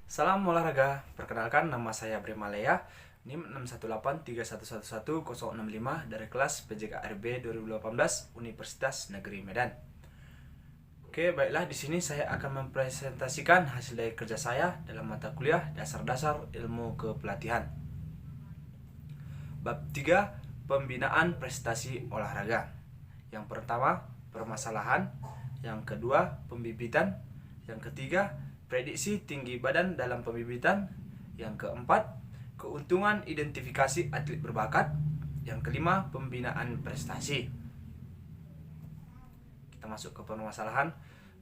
Salam olahraga, perkenalkan nama saya Brimalea, NIM 61831111065 dari kelas PJKRB 2018 Universitas Negeri Medan. Oke, baiklah, di sini saya akan mempresentasikan hasil dari kerja saya dalam mata kuliah Dasar-Dasar Ilmu Kepelatihan. Bab 3, Pembinaan Prestasi Olahraga. Yang pertama, permasalahan. Yang kedua, pembibitan. Yang ketiga, prediksi tinggi badan dalam pembibitan. Yang keempat, keuntungan identifikasi atlet berbakat. Yang kelima, pembinaan prestasi. Kita masuk ke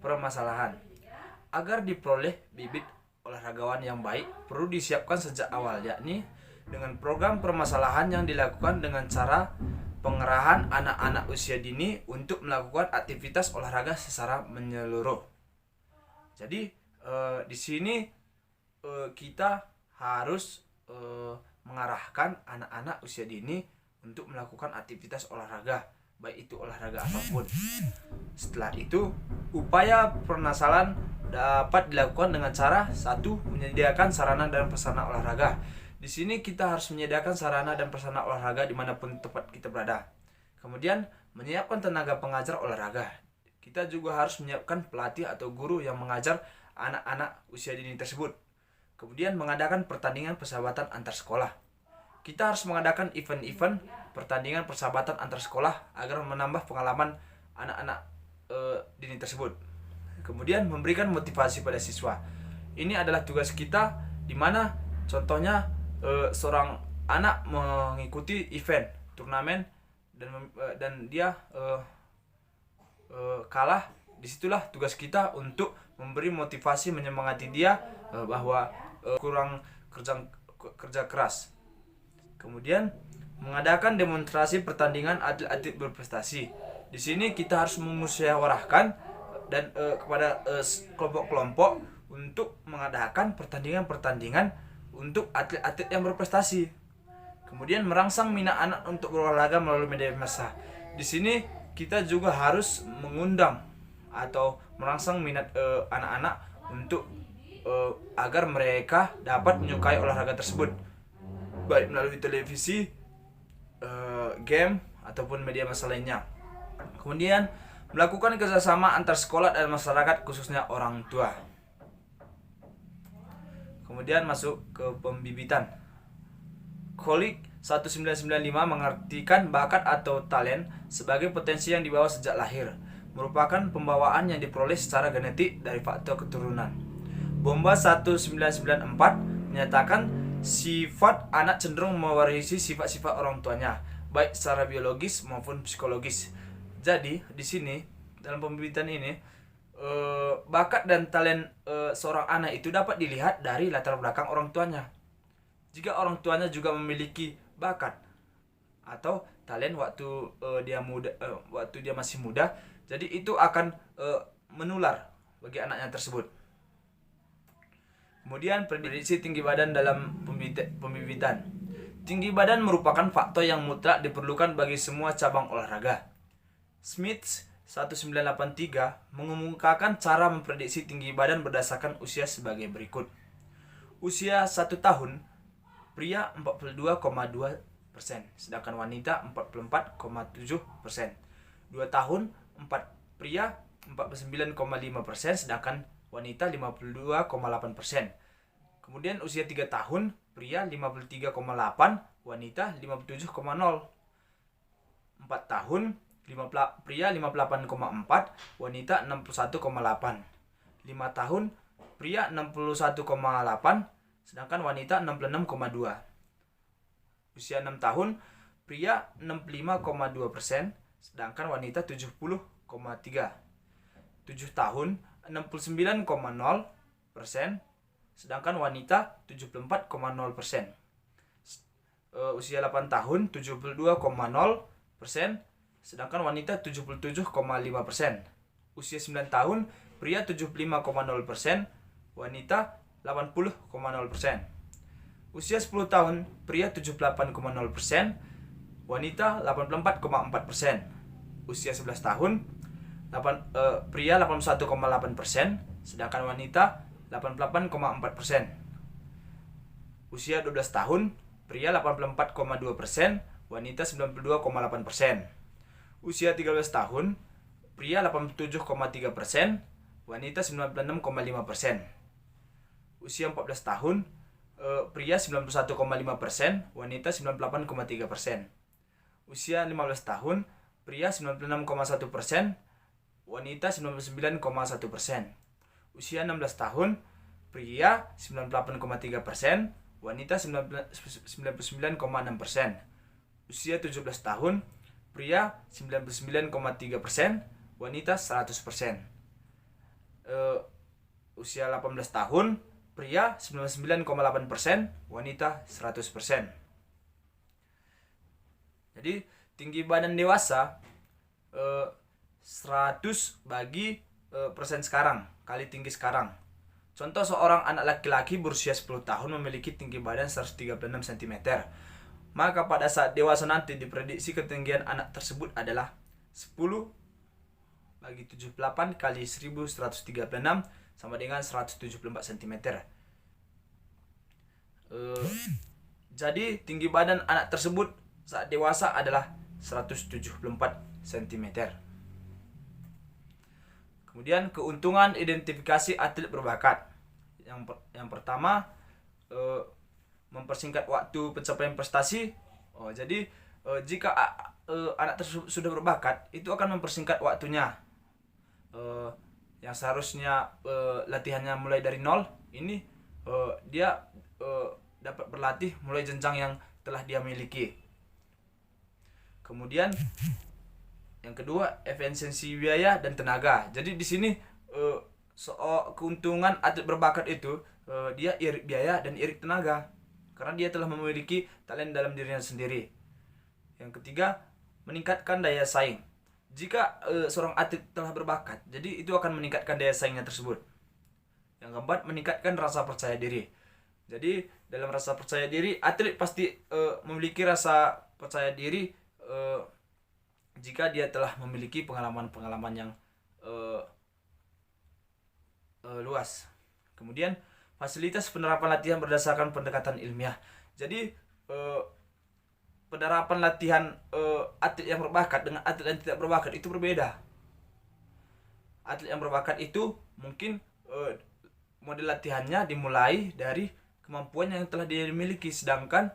permasalahan. Agar diperoleh bibit olahragawan yang baik, perlu disiapkan sejak awal, yakni dengan program permasalahan yang dilakukan dengan cara pengerahan anak-anak usia dini untuk melakukan aktivitas olahraga secara menyeluruh. Jadi di sini kita harus mengarahkan anak-anak usia dini untuk melakukan aktivitas olahraga, baik itu olahraga apapun. Setelah itu, upaya permasalahan dapat dilakukan dengan cara satu, menyediakan sarana dan prasarana olahraga. Di sini kita harus menyediakan sarana dan prasarana olahraga dimanapun tempat kita berada. Kemudian, menyiapkan tenaga pengajar olahraga. Kita juga harus menyiapkan pelatih atau guru yang mengajar anak-anak usia dini tersebut. Kemudian mengadakan pertandingan persahabatan antar sekolah. Kita harus mengadakan event-event pertandingan persahabatan antar sekolah agar menambah pengalaman anak-anak dini tersebut. Kemudian memberikan motivasi pada siswa. Ini adalah tugas kita, di mana contohnya seorang anak mengikuti event turnamen dan dia kalah. Disitulah tugas kita untuk memberi motivasi, menyemangati dia bahwa kurang kerja keras. Kemudian mengadakan demonstrasi pertandingan atlet-atlet berprestasi. Di sini kita harus memusyawarahkan dan kepada kelompok-kelompok untuk mengadakan pertandingan-pertandingan untuk atlet-atlet yang berprestasi. Kemudian merangsang minat anak untuk berolahraga melalui media massa. Di sini kita juga harus mengundang atau merangsang minat anak-anak untuk agar mereka dapat menyukai olahraga tersebut, baik melalui televisi, game ataupun media massa lainnya. Kemudian melakukan kerjasama antar sekolah dan masyarakat, khususnya orang tua. Kemudian masuk ke pembibitan. Kolik 1995 mengartikan bakat atau talent sebagai potensi yang dibawa sejak lahir, merupakan pembawaan yang diperoleh secara genetik dari faktor keturunan. Bomba 1994 menyatakan sifat anak cenderung mewarisi sifat-sifat orang tuanya, baik secara biologis maupun psikologis. Jadi di sini dalam pembibitan ini bakat dan talent seorang anak itu dapat dilihat dari latar belakang orang tuanya. Jika orang tuanya juga memiliki bakat atau talent waktu dia masih muda, jadi itu akan menular bagi anaknya tersebut. Kemudian prediksi tinggi badan dalam pembibitan. Tinggi badan merupakan faktor yang mutlak diperlukan bagi semua cabang olahraga. Smith 1983 mengemukakan cara memprediksi tinggi badan berdasarkan usia sebagai berikut. Usia 1 tahun, pria 42,2%, sedangkan wanita 44,7%. 2 tahun, pria 49,5%, sedangkan wanita 52,8%. Kemudian usia 3 tahun, pria 53,8%, wanita 57,0%. 4 tahun, pria 58,4%, wanita 61,8%. 5 tahun, pria 61,8%, sedangkan wanita 66,2%. Usia 6 tahun, pria 65,2%, sedangkan wanita 70,3%. 7 tahun, 69,0%, sedangkan wanita 74,0%. Usia 8 tahun, 72,0%, sedangkan wanita 77,5%. Usia 9 tahun, pria 75,0%, wanita 80,0%. Usia 10 tahun, pria 78,0%, wanita 84,4%. Usia 11 tahun, pria 81,8%, sedangkan wanita 88,4%. Usia 12 tahun, pria 84,2%, wanita 92,8%. Usia 13 tahun, pria 87,3%, wanita 96,5%. Usia 14 tahun, pria 91,5%, wanita 98,3%. Usia 15 tahun, pria 96,1%, wanita 99,1%. Usia 16 tahun, pria 98,3%, wanita 99,6%. Usia 17 tahun, pria 99,3%, wanita 100%. Usia 18 tahun, pria 99,8%, wanita 100%. Jadi tinggi badan dewasa 100 bagi persen sekarang kali tinggi sekarang. Contoh, seorang anak laki-laki berusia 10 tahun memiliki tinggi badan 136 cm. Maka pada saat dewasa nanti diprediksi ketinggian anak tersebut adalah 10 bagi 78 kali 1136 sama dengan 174 cm. Jadi tinggi badan anak tersebut saat dewasa adalah 174 cm. Kemudian keuntungan identifikasi atlet berbakat. Yang pertama, mempersingkat waktu pencapaian prestasi. Jadi jika anak tersebut sudah berbakat, itu akan mempersingkat waktunya. Yang seharusnya latihannya mulai dari nol, ini dia dapat berlatih mulai jenjang yang telah dia miliki. Kemudian yang kedua, efisiensi biaya dan tenaga. Jadi di sini keuntungan atlet berbakat itu dia irit biaya dan irit tenaga karena dia telah memiliki talent dalam dirinya sendiri. Yang ketiga, meningkatkan daya saing. Jika seorang atlet telah berbakat, jadi itu akan meningkatkan daya saingnya tersebut. Yang keempat, meningkatkan rasa percaya diri. Jadi dalam rasa percaya diri, atlet pasti memiliki rasa percaya diri jika dia telah memiliki pengalaman-pengalaman yang luas. Kemudian fasilitas penerapan latihan berdasarkan pendekatan ilmiah. Jadi penerapan latihan atlet yang berbakat dengan atlet yang tidak berbakat itu berbeda. Atlet yang berbakat itu mungkin model latihannya dimulai dari kemampuan yang telah dia miliki, sedangkan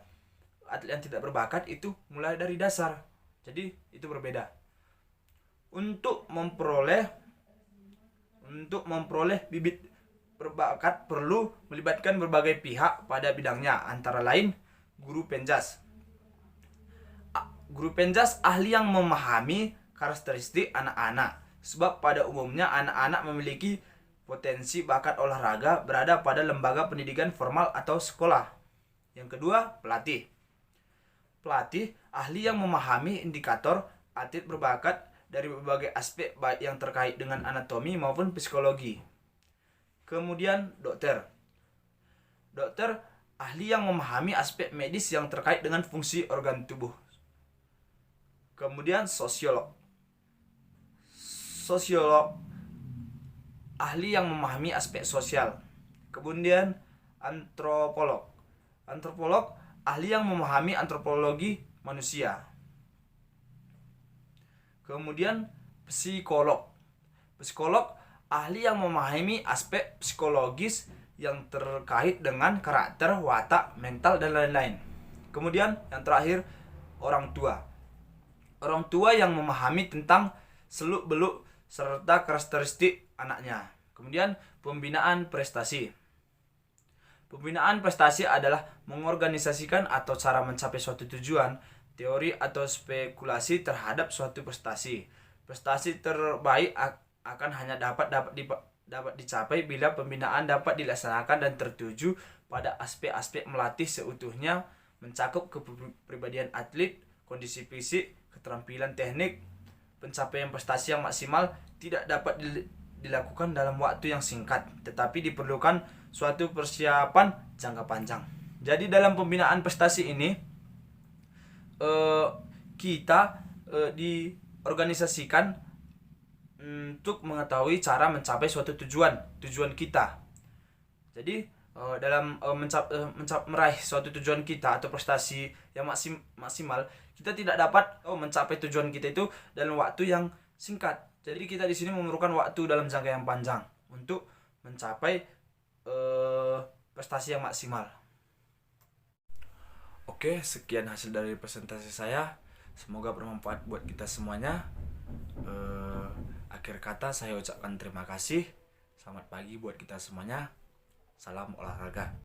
atlet yang tidak berbakat itu mulai dari dasar. Jadi itu berbeda. Untuk memperoleh bibit berbakat perlu melibatkan berbagai pihak pada bidangnya, antara lain guru penjas. Guru penjas ahli yang memahami karakteristik anak-anak, sebab pada umumnya anak-anak memiliki potensi bakat olahraga berada pada lembaga pendidikan formal atau sekolah. Yang kedua, pelatih. Pelatih ahli yang memahami indikator atlet berbakat dari berbagai aspek baik yang terkait dengan anatomi maupun psikologi. Kemudian dokter. Dokter ahli yang memahami aspek medis yang terkait dengan fungsi organ tubuh. Kemudian sosiolog. Sosiolog ahli yang memahami aspek sosial. Kemudian antropolog. Antropolog ahli yang memahami antropologi manusia. Kemudian psikolog. Psikolog ahli yang memahami aspek psikologis yang terkait dengan karakter, watak, mental, dan lain-lain. Kemudian yang terakhir, orang tua. Orang tua yang memahami tentang seluk-beluk serta karakteristik anaknya. Kemudian pembinaan prestasi. Pembinaan prestasi adalah mengorganisasikan atau cara mencapai suatu tujuan, teori atau spekulasi terhadap suatu prestasi. Prestasi terbaik akan hanya dapat dicapai bila pembinaan dapat dilaksanakan dan tertuju pada aspek-aspek melatih seutuhnya, mencakup kepribadian atlet, kondisi fisik, keterampilan teknik. Pencapaian prestasi yang maksimal tidak dapat dilakukan dalam waktu yang singkat, tetapi diperlukan suatu persiapan jangka panjang. Jadi dalam pembinaan prestasi ini kita diorganisasikan untuk mengetahui cara mencapai suatu tujuan kita. Jadi dalam meraih suatu tujuan kita atau prestasi yang maksimal, kita tidak dapat mencapai tujuan kita itu dalam waktu yang singkat. Jadi kita di sini memerlukan waktu dalam jangka yang panjang untuk mencapai prestasi yang maksimal. Oke, sekian hasil dari presentasi saya. Semoga bermanfaat buat kita semuanya. Akhir kata saya ucapkan terima kasih. Selamat pagi buat kita semuanya. Salam olahraga.